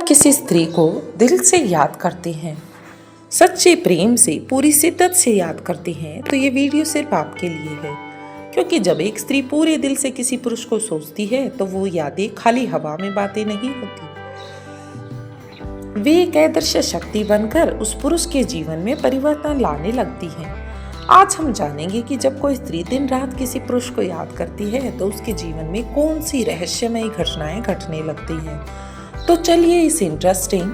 किसी स्त्री को दिल से याद करते हैं, सच्चे प्रेम से पूरी शिद्दत से याद करते हैं, तो ये वीडियो सिर्फ आपके लिए है। क्योंकि जब एक स्त्री पूरे दिल से किसी पुरुष को सोचती है तो वो यादें खाली हवा में बातें नहीं होती, वे एक अदृश्य शक्ति बनकर उस पुरुष के जीवन में परिवर्तन लाने लगती हैं। आज हम जानेंगे कि जब कोई स्त्री दिन रात किसी पुरुष को याद करती है तो उसके जीवन में कौन सी रहस्यमयी घटनाएं घटने लगती हैं। तो चलिए इस इंटरेस्टिंग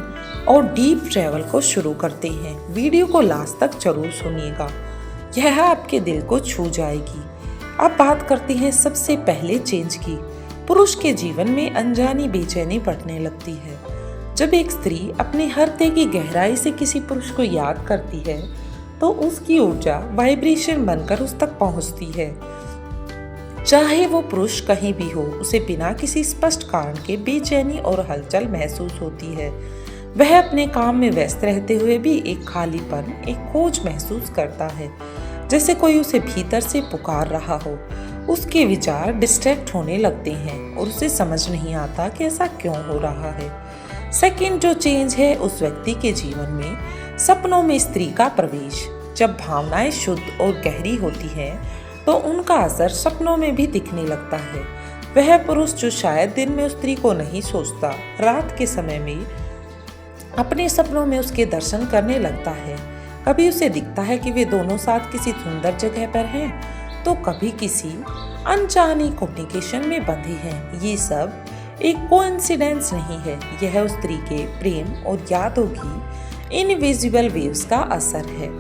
और डीप ट्रैवल को शुरू करते हैं। वीडियो को लास्ट तक जरूर सुनिएगा, यह आपके दिल को छू जाएगी। अब बात करते हैं सबसे पहले चेंज की। पुरुष के जीवन में अनजानी बेचैनी बढ़ने लगती है। जब एक स्त्री अपने हृदय की गहराई से किसी पुरुष को याद करती है तो उसकी ऊर्जा वाइब्रेशन बनकर उस तक पहुंचती है। चाहे वो पुरुष कहीं भी हो, उसे बिना किसी स्पष्ट कारण के बेचैनी और हलचल महसूस होती है। वह अपने काम में व्यस्त रहते हुए भी एक खालीपन, एक खोज महसूस करता है, जैसे कोई उसे भीतर से पुकार रहा हो। उसके विचार डिस्ट्रैक्ट होने लगते हैं और उसे समझ नहीं आता कि ऐसा क्यों हो रहा है। सेकंड जो चेंज है उस व्यक्ति के जीवन में सपनों में स्त्री का प्रवेश। जब भावनाएं शुद्ध और गहरी होती हैं तो उनका असर सपनों में भी दिखने लगता है। वह पुरुष जो शायद दिन में उस स्त्री को नहीं सोचता, रात के समय में अपने सपनों में उसके दर्शन करने लगता है। कभी उसे दिखता है कि वे दोनों साथ किसी सुंदर जगह पर हैं, तो कभी किसी अनजानी कम्युनिकेशन में बंधे हैं। ये सब एक कोइंसिडेंस नहीं है, यह उस स्त्री के प्रेम और यादों की इनविजिबल वेव्स का असर है।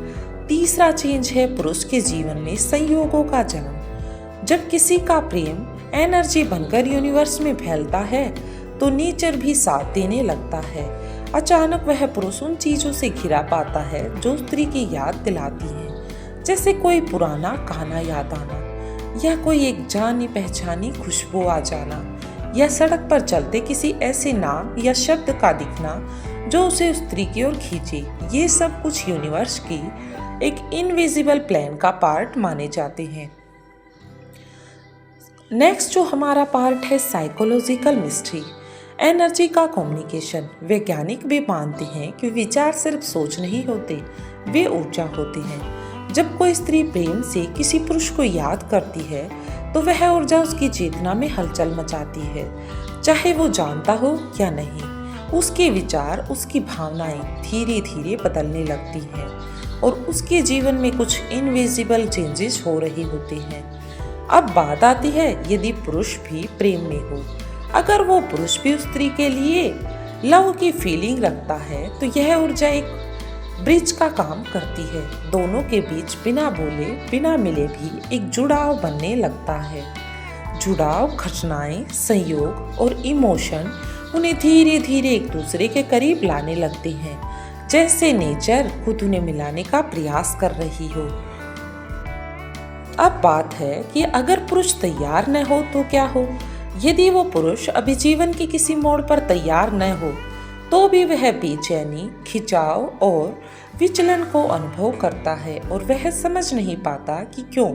तीसरा चेंज है पुरुष के जीवन में संयोगों का जन्म। जब किसी का प्रेम एनर्जी बनकर यूनिवर्स में फैलता है तो नेचर भी साथ देने लगता है। अचानक वह पुरुष उन चीजों से घिरा पाता है जो स्त्री की याद दिलाती हैं, जैसे कोई पुराना गाना याद आना, या कोई एक जानी पहचानी खुशबू आ जाना, या सड़क पर चलते किसी ऐसे नाम या शब्द का दिखना जो उसे उस स्त्री की ओर खींचे। ये सब कुछ यूनिवर्स की एक इनविजिबल प्लान का पार्ट माने जाते हैं। नेक्स्ट जो हमारा पार्ट है साइकोलॉजिकल मिस्ट्री, एनर्जी का कम्युनिकेशन। वैज्ञानिक भी मानते हैं कि विचार सिर्फ सोच नहीं होते, वे ऊर्जा होते हैं। जब कोई स्त्री प्रेम से किसी पुरुष को याद करती है तो वह ऊर्जा उसकी चेतना में हलचल मचाती है, चाहे वो जानता हो या नहीं। उसके विचार, उसकी भावनाएं धीरे धीरे बदलने लगती हैं और उसके जीवन में कुछ इनविजिबल चेंजेस हो रही होते हैं। अब बात आती है यदि पुरुष भी प्रेम में हो। अगर वो पुरुष भी उस स्त्री के लिए लव की फीलिंग रखता है तो यह ऊर्जा एक ब्रिज का काम करती है। दोनों के बीच बिना बोले बिना मिले भी एक जुड़ाव बनने लगता है। जुड़ाव, घटनाएं, संयोग और इमोशन उन्हें धीरे धीरे एक दूसरे के करीब लाने लगते हैं, जैसे नेचर खुद उन्हें मिलाने का प्रयास कर रही हो। अब बात है कि अगर पुरुष तैयार न हो तो क्या हो। यदि वो पुरुष अभी जीवन के किसी मोड़ पर तैयार न हो तो भी वह बेचैनी, खिंचाव और विचलन को अनुभव करता है और वह समझ नहीं पाता कि क्यों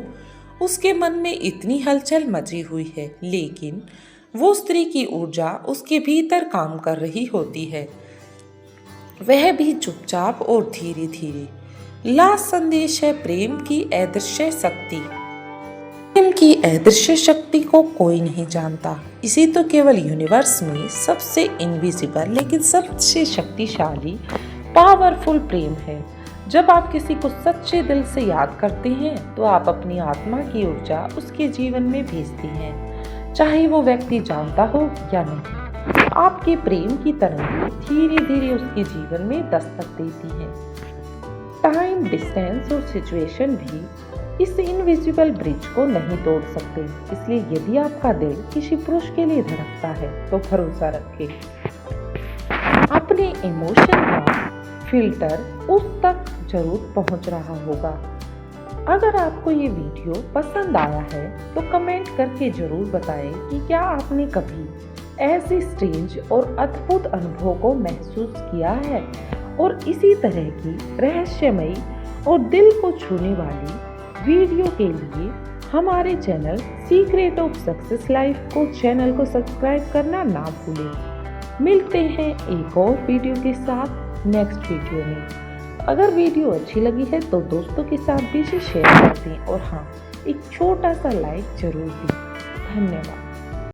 उसके मन में इतनी हलचल मची हुई है। लेकिन वो स्त्री की ऊर्जा उसके भीतर काम कर रही होती है, वह भी चुपचाप और धीरे धीरे। लास्ट संदेश है प्रेम की अदृश्य शक्ति। प्रेम की अदृश्य शक्ति को कोई नहीं जानता, इसी तो केवल यूनिवर्स में सबसे इनविजिबल लेकिन सबसे शक्तिशाली पावरफुल प्रेम है। जब आप किसी को सच्चे दिल से याद करते हैं तो आप अपनी आत्मा की ऊर्जा उसके जीवन में भेजती हैं, चाहे वो व्यक्ति जानता हो या नहीं। आपके प्रेम की तरंगें धीरे धीरे उसके जीवन में दस्तक देती हैं। टाइम, डिस्टेंस और सिचुएशन भी इस इनविजिबल ब्रिज को नहीं तोड़ सकते। इसलिए यदि आपका दिल किसी पुरुष के लिए धड़कता है तो भरोसा रखें, अपने इमोशन का फिल्टर उस तक जरूर पहुंच रहा होगा। अगर आपको ये वीडियो पसंद आया है तो कमेंट करके जरूर बताएं कि क्या आपने कभी ऐसे स्ट्रेंज और अद्भुत अनुभव को महसूस किया है। और इसी तरह की रहस्यमयी और दिल को छूने वाली वीडियो के लिए हमारे channel secret of success life को सब्सक्राइब करना ना भूलें। मिलते हैं एक और वीडियो के साथ नेक्स्ट वीडियो में। अगर वीडियो अच्छी लगी है तो दोस्तों के साथ भी इसे शेयर कर दें और हाँ, एक छोटा सा लाइक जरूर दें। धन्यवाद।